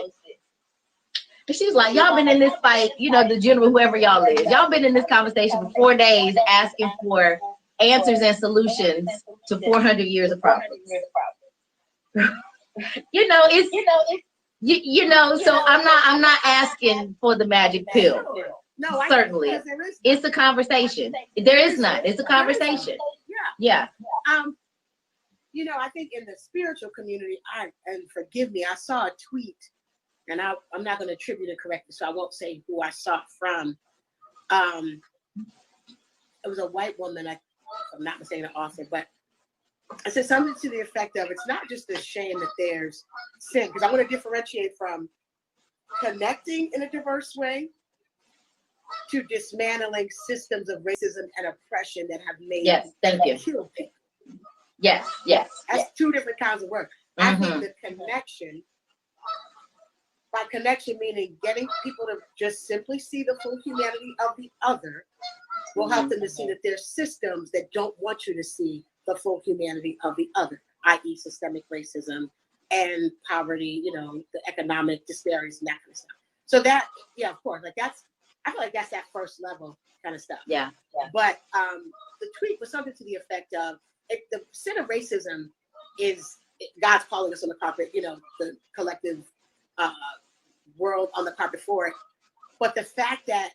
and she's like, y'all been in this fight, you know, the general, whoever y'all is, y'all been in this conversation for 4 days asking for answers and solutions to 400 years of problems. You know, you know, so I'm not asking for the magic pill. No, certainly. It's a conversation. There is none. It's a conversation. Yeah. You know, I think in the spiritual community, and forgive me, I saw a tweet, and I'm not going to attribute it correctly, so I won't say who I saw it from. It was a white woman, if I'm not mistaken, the author, but I said something to the effect of, it's not just a shame that there's sin, because I want to differentiate from connecting in a diverse way to dismantling systems of racism and oppression that have made killed people. Yes. That's two different kinds of work. Mm-hmm. I think the connection, by connection meaning getting people to just simply see the full humanity of the other, will help them to see that there's systems that don't want you to see the full humanity of the other, i.e. systemic racism and poverty, you know, the economic disparities and that kind of stuff. So that, yeah, of course, like that's I feel like that's that first level kind of stuff. Yeah. But the tweet was something to the effect of, the sin of racism is God's calling us on the carpet, the collective world on the carpet for it. But the fact that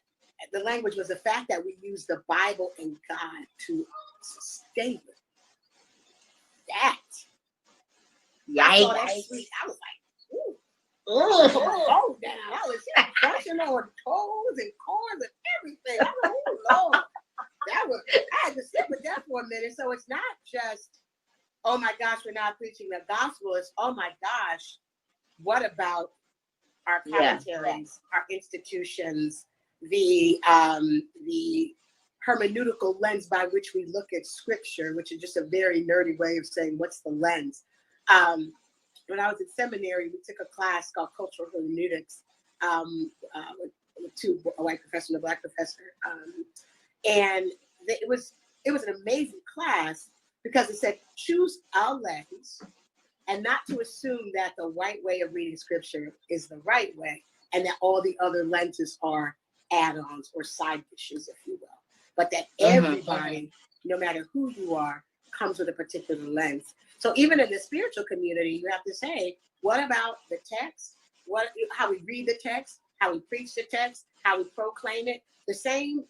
the language was the fact that we use the Bible and God to sustain it. That. I saw that tweet. I was like, ooh. Oh, down. I was brushing on toes and corns and everything. I was like, oh, Lord. I had to sit with that for a minute. So it's not just, oh my gosh, we're not preaching the gospel. It's, oh my gosh, what about our commentaries, our institutions, the hermeneutical lens by which we look at scripture, which is just a very nerdy way of saying what's the lens. When I was in seminary, we took a class called cultural hermeneutics with a white professor and a black professor, and it was an amazing class because it said choose a lens and not to assume that the white way of reading scripture is the right way and that all the other lenses are add-ons or side dishes, if you will, but that everybody, no matter who you are, comes with a particular lens. So even in the spiritual community, you have to say, what about the text? How we read the text, how we preach the text, how we proclaim it. The same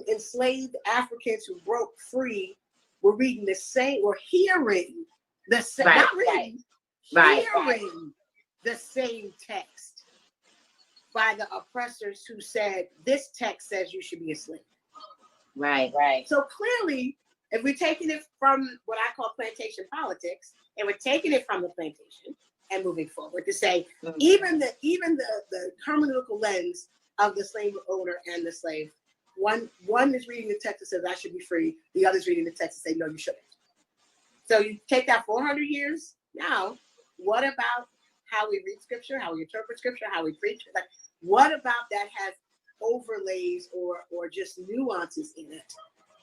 enslaved Africans who broke free were reading the same, or hearing the same, not reading, hearing the same text by the oppressors who said, this text says you should be a slave. Right. So clearly, if we're taking it from what I call plantation politics, and we're taking it from the plantation and moving forward to say, even the hermeneutical lens of the slave owner and the slave, one is reading the text that says I should be free, the other's reading the text and say no, you shouldn't. So you take that 400 years now. What about how we read scripture, how we interpret scripture, how we preach? Like, what about that has overlays or just nuances in it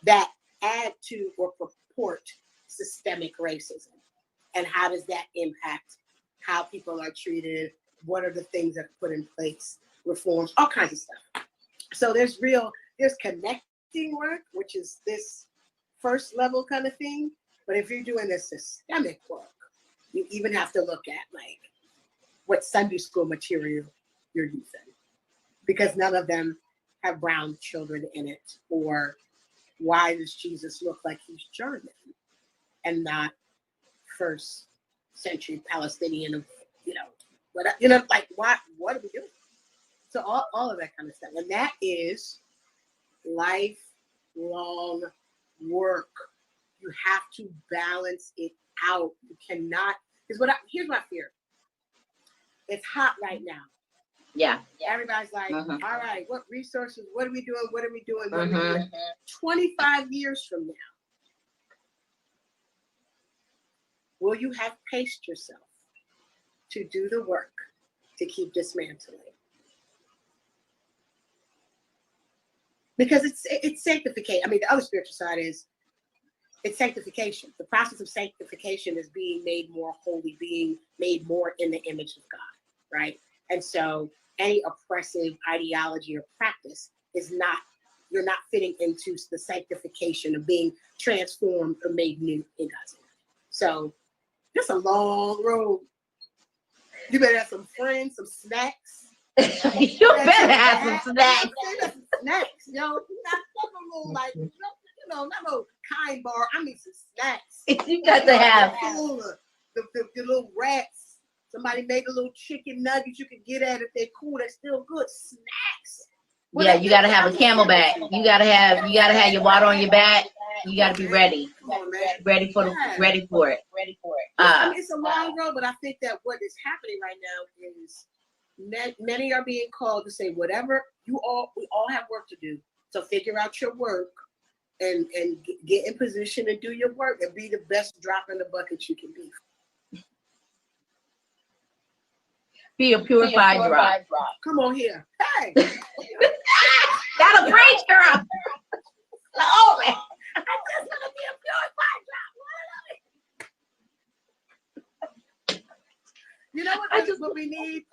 that add to or purport systemic racism? And how does that impact how people are treated? What are the things that are put in place? Reforms, all kinds of stuff. So there's connecting work, which is this first level kind of thing. But if you're doing this systemic work, you even have to look at like what Sunday school material you're using, because none of them have brown children in it. Or why does Jesus look like he's German and not first century Palestinian? Like what are we doing? So all of that kind of stuff, and that is lifelong work. You have to balance it out. You cannot. Here's my fear. It's hot right now. Yeah. Everybody's like, all right, what resources? What are we doing? What are we doing? What are we doing? 25 years from now, will you have paced yourself to do the work to keep dismantling? Because it's sanctification. I mean, the other spiritual side is it's sanctification. The process of sanctification is being made more holy, being made more in the image of God, right? And so any oppressive ideology or practice you're not fitting into the sanctification of being transformed or made new in God's image. So it's a long road. You better have some friends, some snacks. You better have some snacks. Snacks, not a little like, not no kind bar. I mean some snacks. You got to have the little wraps. Somebody made a little chicken nuggets you can get at if they're cool. They're still good. Snacks. Yeah, you got to have a camelback. You got to have your water on your back. You got to be ready. Come on, man. Ready for it. It's a long road, but I think that what is happening right now is many are being called to say whatever we all have work to do. So figure out your work and get in position and do your work and be the best drop in the bucket you can be. Be a purified drop. Come on here. Hey. That'll preach, girl. Oh, man. I just want to be a purified drop. You know what we need?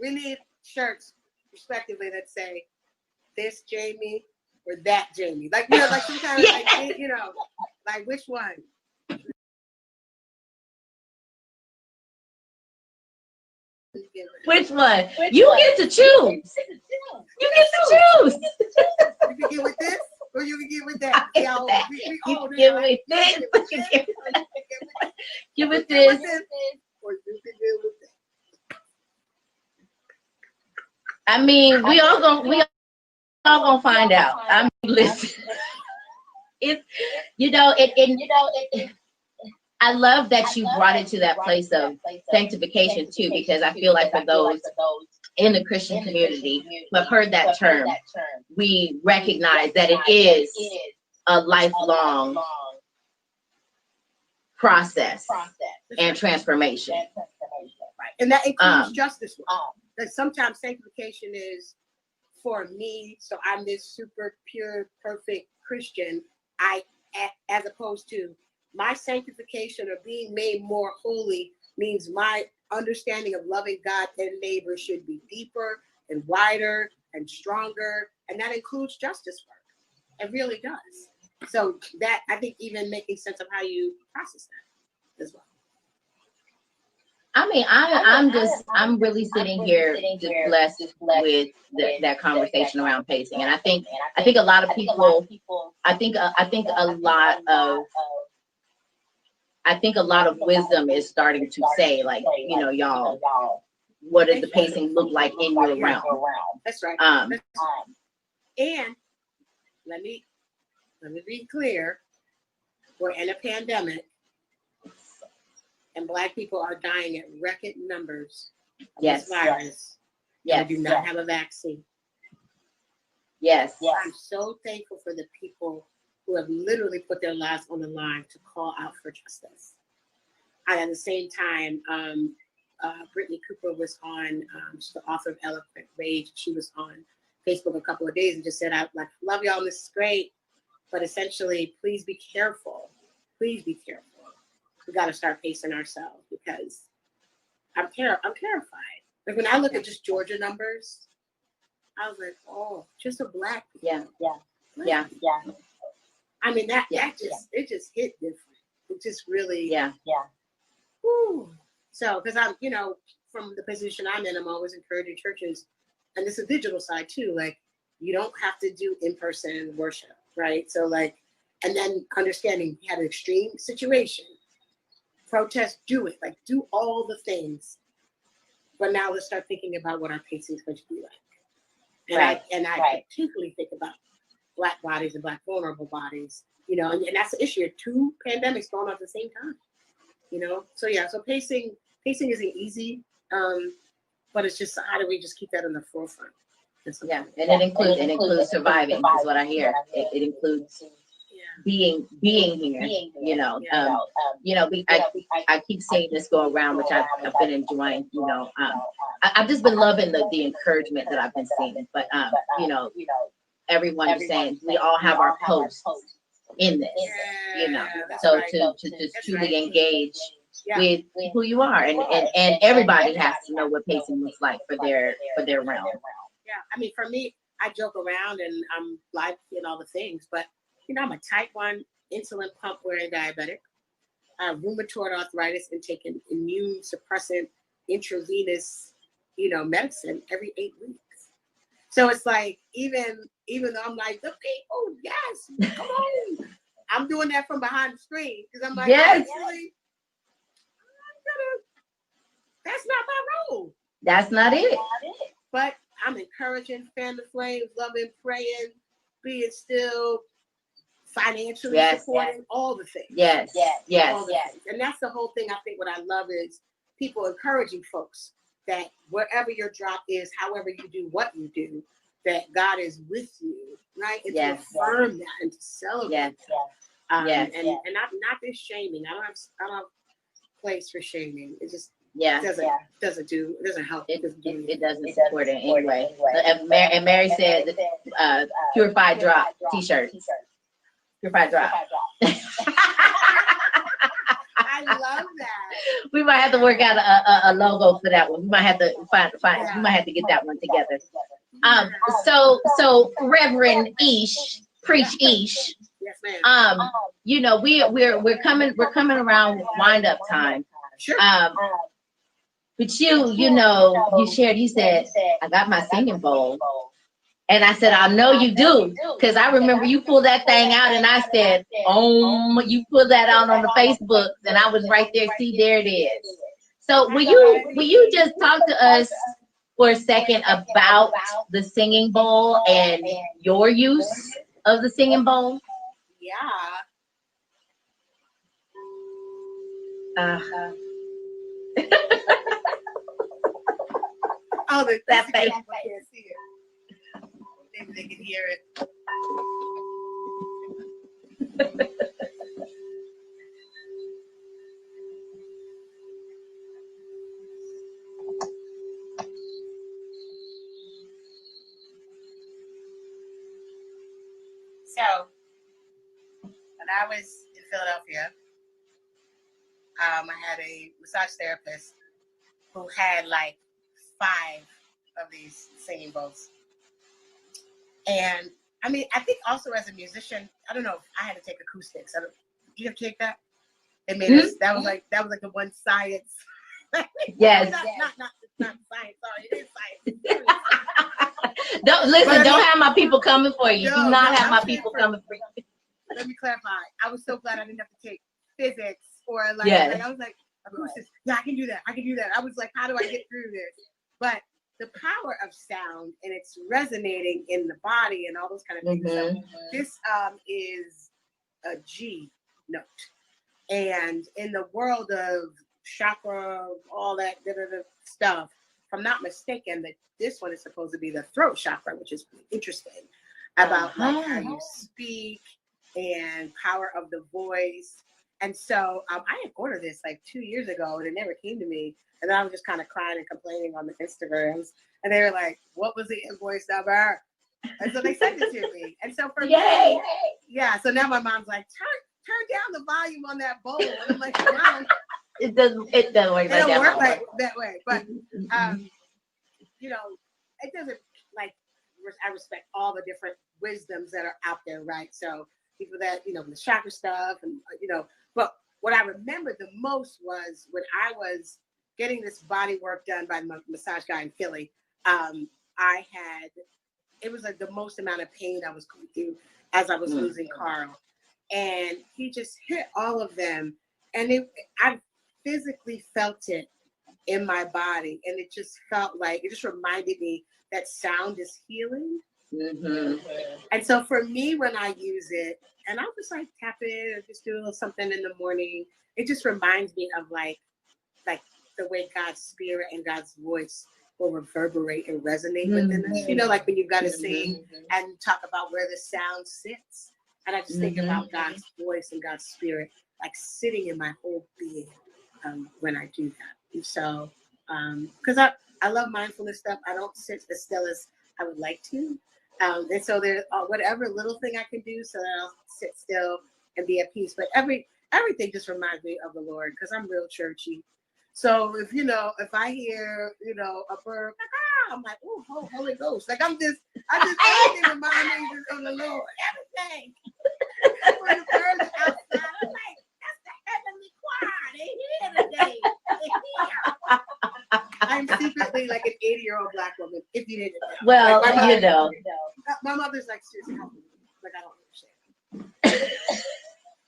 We need shirts. respectively, that say this Jamie or that Jamie, like like some kind of like like which one? Which one? You get to choose. You get to choose. You can get with this or you can get with that. See how we all do Give it this. Give it this. Or you can get with that. I mean, we all gonna find out. I mean, listen. It's I love that you brought it to that place of sanctification too, because I feel like for those in the Christian community who have heard that term, we recognize that it is a lifelong process and transformation. Right. And that includes justice work. That sometimes sanctification is for me, so I'm this super pure, perfect Christian, as opposed to my sanctification or being made more holy means my understanding of loving God and neighbor should be deeper and wider and stronger. And that includes justice work. It really does. So that, I think, even making sense of how you process that as well. I mean, I'm really sitting here just blessed with that conversation around pacing. And I think a lot of people, I think a lot of wisdom is starting to say, like, y'all, what does the pacing look like in your realm? That's right. And let me be clear, we're in a pandemic and Black people are dying at record numbers of this virus. Yes. We do not have a vaccine. Yes. I'm so thankful for the people who have literally put their lives on the line to call out for justice. And at the same time, Brittany Cooper was on, she's the author of Eloquent Rage. She was on Facebook a couple of days and just said, I love y'all, this is great, but essentially, please be careful. Please be careful. We got to start pacing ourselves because I'm terrified. Like when I look at just Georgia numbers, I was like, oh, just a Black people. Yeah. I mean, it just hit different. It just really, Whew. So, because I'm, from the position I'm in, I'm always encouraging churches, and this is a digital side too. Like, you don't have to do in-person worship, right? So, like, and then understanding you had an extreme situation. Protest, do it. Like, do all the things. But now let's start thinking about what our pacing is going to be like. And I particularly think about Black bodies and Black vulnerable bodies, and that's the issue. 2 pandemics going on at the same time, So pacing isn't easy, but it's just how do we just keep that in the forefront? And it includes surviving is what I hear. It includes being here. I keep seeing this go around, which I've been enjoying. I've just been loving the encouragement that I've been seeing. But everyone is saying we all have our posts in this. So to just truly engage with who you are, and everybody has to know what pacing looks like for their realm. Yeah, I mean, for me, I joke around and I'm live and all the things, but I'm a type 1 insulin pump wearing diabetic, rheumatoid arthritis, and taking immune suppressant intravenous, medicine every 8 weeks. So it's like, even though I'm like, the people, yes, come on. I'm doing that from behind the screen because I'm like, yes. That's not my role. That's not it. But I'm encouraging, fan the flames, loving, praying, being still, financially supporting, all the things. Yes. All the things. And that's the whole thing. I think what I love is people encouraging folks that wherever your drop is, however you do what you do, that God is with you, right? And to affirm that and to celebrate that. And not this shaming. I don't have place for shaming. It just doesn't help. It doesn't support it anyway. And Mary said purified drop t-shirt. Purified drop. I love that. We might have to work out a logo for that one. We might have to find. We might have to get that one together. Um, so Reverend Ish, preach Ish. Yes, ma'am. You know, we're coming around wind up time. Sure. But you know, you shared, you said, I got my singing bowl. And I said, I know you do. Because I remember you pulled that thing out and I said, you pulled that out on the Facebook. And I was right there. See, there it is. So will you just talk to us for a second about the singing bowl and your use of the singing bowl? Yeah. Uh-huh. Oh, That thing. people can't see it. Maybe they can hear it. So, when I was in Philadelphia, I had a massage therapist who had like 5 of these singing bowls. And I mean, I think also as a musician, I don't know if I had to take acoustics. Did you have to take that? It made us. That was like the one science. Yes. not science. Sorry, it is science. Don't have my people coming for you. Do not have my people coming for you. Let me clarify. I was so glad I didn't have to take physics or like I was like, acoustics. Yeah, I can do that. I was like, how do I get through this? But the power of sound and it's resonating in the body and all those kind of things. So this is a G note. And in the world of chakra, all that stuff, if I'm not mistaken, that this one is supposed to be the throat chakra, which is interesting about like how you speak and power of the voice. And so I had ordered this like 2 years ago and it never came to me. And then I was just kind of crying and complaining on the Instagrams. And they were like, what was the invoice number? And so they sent it to me. And so for me, yeah. So now my mom's like, turn down the volume on that bowl. And I'm like, Mom, it doesn't work like that way. But you know, it doesn't like I respect all the different wisdoms that are out there, right? So people that, the chakra stuff and but what I remember the most was when I was getting this body work done by the massage guy in Philly. It was like the most amount of pain I was going through as I was losing Carl. And he just hit all of them. And I physically felt it in my body. And it just reminded me that sound is healing. Mm-hmm. And so for me, when I use it, and I'll just like tap it or just do a little something in the morning, it just reminds me of like the way God's spirit and God's voice will reverberate and resonate within us. Like when you've got to sing and talk about where the sound sits. And I just think about God's voice and God's spirit like sitting in my whole being when I do that. And so, because I love mindfulness stuff. I don't sit as still as I would like to. And so there's whatever little thing I can do so that I'll sit still and be at peace. But everything just reminds me of the Lord because I'm real churchy. So if I hear, a bird, I'm like, oh, Holy Ghost. Like everything reminds me of the Lord. Everything. When the birds are outside, I'm like, that's the heavenly choir. They here today. They here. I'm secretly like an 80-year-old Black woman, if you didn't know. Well, my mother's like, seriously, like I don't understand.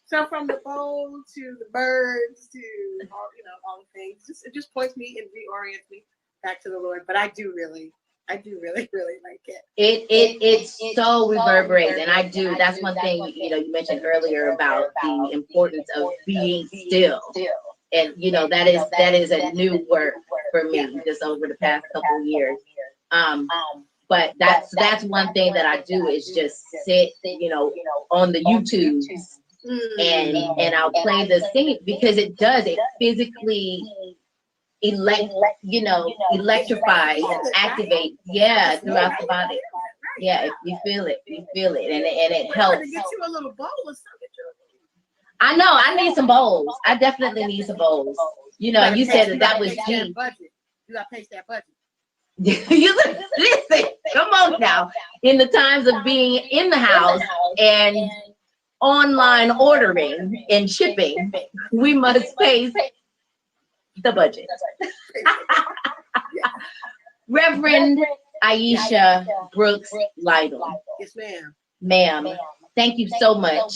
So from the bowl to the birds to all the things, it just points me and reorients me back to the Lord. But I do really like it. It's so reverberates, and I do. That's one thing you mentioned earlier about the importance of being still, and that is a new word for me just over the past couple of years. But that's one thing that I do is just sit on the YouTubes. And I'll play the singing because it physically electrifies and activates throughout the body. Yeah, you feel it and it helps. Get you a little bowl or something. I know I need some bowls. I definitely need some bowls. You said that was G. You gotta pace that budget. You listen, come on now. In the times of being in the house and online ordering and shipping, we must face the budget. Reverend Aisha Brooks Lytle. Yes, ma'am. Ma'am, thank you so much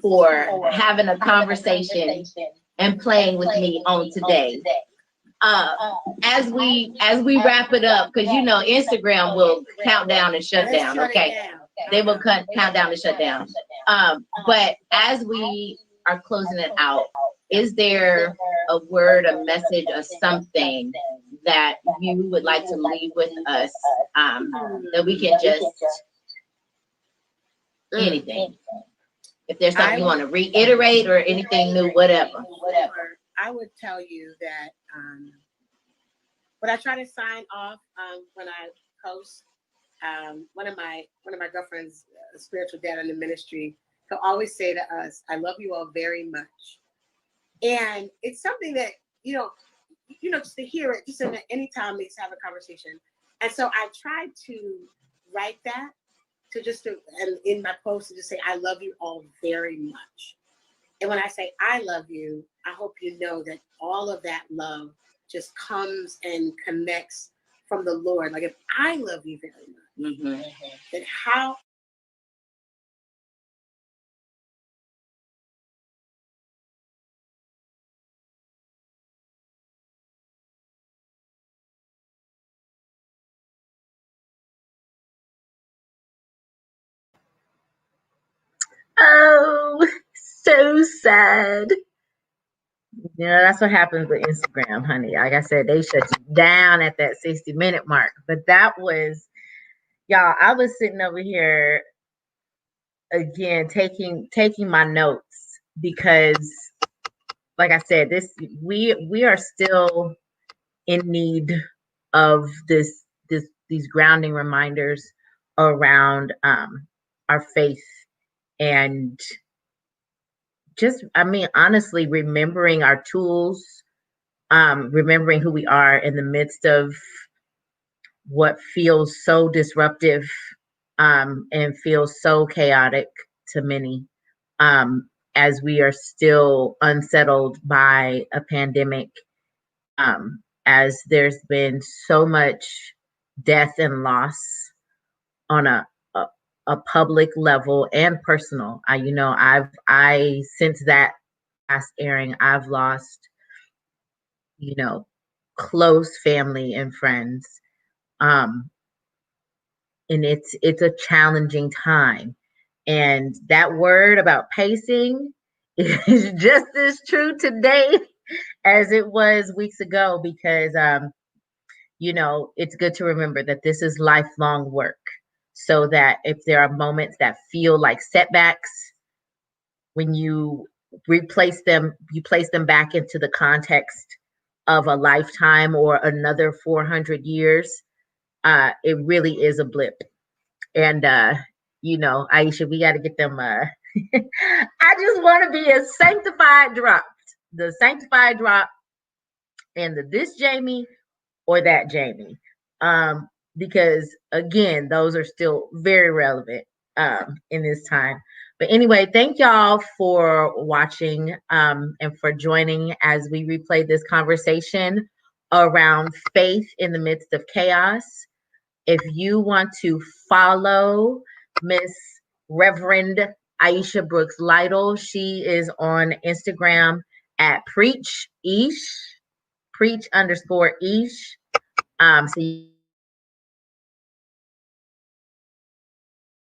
for having a conversation and playing with me on today. Uh, as we wrap it up, because you know Instagram will count down and shut down. Okay, they will count down and shut down. But as we are closing it out, is there a word, a message, or something that you would like to leave with us, that we can just anything? If there's something you want to reiterate or anything new, whatever. I would tell you that when I try to sign off when I post, one of my girlfriends, spiritual dad in the ministry, he'll always say to us, "I love you all very much," and it's something that just to hear it, just in any time we have a conversation, and so I tried to write that and in my post to just say, "I love you all very much," and when I say I love you, I hope you know that all of that love just comes and connects from the Lord. Like if I love you very much, then how Oh, so sad. That's what happens with Instagram, honey. Like I said, they shut you down at that 60-minute mark. But that was, y'all, I was sitting over here again taking my notes because like I said, we are still in need of these grounding reminders around our faith and just, I mean, honestly, remembering our tools, remembering who we are in the midst of what feels so disruptive, and feels so chaotic to many, as we are still unsettled by a pandemic, as there's been so much death and loss on a, a public level and personal. I since that last airing, I've lost, you know, close family and friends. Um, and it's a challenging time. And that word about pacing is just as true today as it was weeks ago because it's good to remember that this is lifelong work. So that if there are moments that feel like setbacks, when you place them back into the context of a lifetime or another 400 years, it really is a blip. And Aisha, we got to get them. I just want to be a sanctified drop, the sanctified drop, and the this Jamie or that Jamie, because again, those are still very relevant in this time. But anyway, thank y'all for watching, and for joining as we replay this conversation around faith in the midst of chaos. If you want to follow Miss Reverend Aisha Brooks Lytle, she is on Instagram at preach_ish. So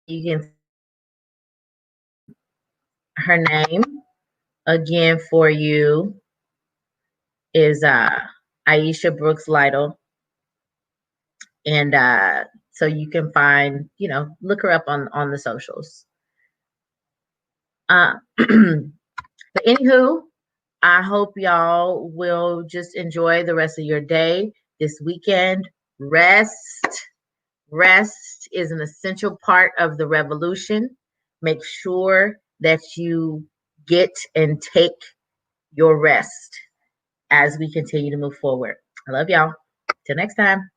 you can her name again for you is Aisha Brooks Lytle, and so you can find, look her up on the socials. But anywho, I hope y'all will just enjoy the rest of your day this weekend. Rest. Rest is an essential part of the revolution. Make sure that you get and take your rest as we continue to move forward. I love y'all. Till next time.